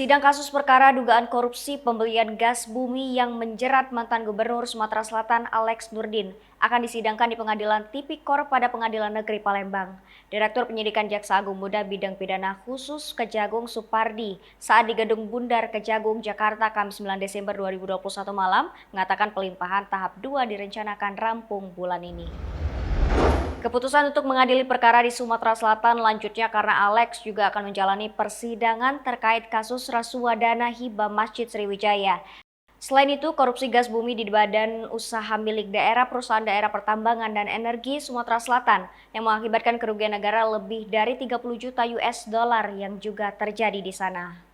Sidang kasus perkara dugaan korupsi pembelian gas bumi yang menjerat mantan Gubernur Sumatera Selatan Alex Nurdin akan disidangkan di Pengadilan Tipikor pada Pengadilan Negeri Palembang. Direktur Penyidikan Jaksa Agung Muda Bidang Pidana Khusus Kejagung Supardi saat di Gedung Bundar Kejagung, Jakarta, Kamis 9 Desember 2021 malam mengatakan pelimpahan tahap 2 direncanakan rampung bulan ini. Keputusan untuk mengadili perkara di Sumatera Selatan lanjutnya karena Alex juga akan menjalani persidangan terkait kasus rasuah dana hibah Masjid Sriwijaya. Selain itu, korupsi gas bumi di Badan Usaha Milik Daerah Perusahaan Daerah Pertambangan dan Energi Sumatera Selatan yang mengakibatkan kerugian negara lebih dari 30 juta US dollar yang juga terjadi di sana.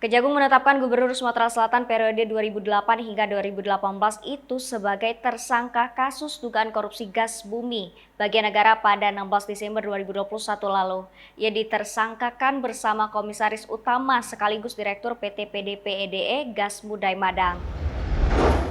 Kejagung menetapkan Gubernur Sumatera Selatan periode 2008 hingga 2018 itu sebagai tersangka kasus dugaan korupsi gas bumi bagian negara pada 16 Desember 2021 lalu. Ia ditersangkakan bersama Komisaris Utama sekaligus Direktur PT PDP EDE Gas Mudai Madang.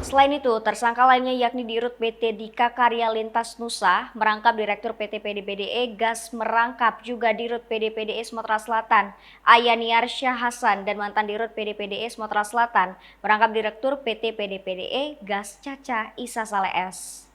Selain itu, tersangka lainnya yakni Dirut PT Dika Karya Lintas Nusa, merangkap Direktur PT PDPDE Gas merangkap juga Dirut PDPDE Sumatera Selatan, Ayaniar Syah Hasan, dan mantan Dirut PDPDE Sumatera Selatan, merangkap Direktur PT PDPDE Gas Caca Isa Saleh S.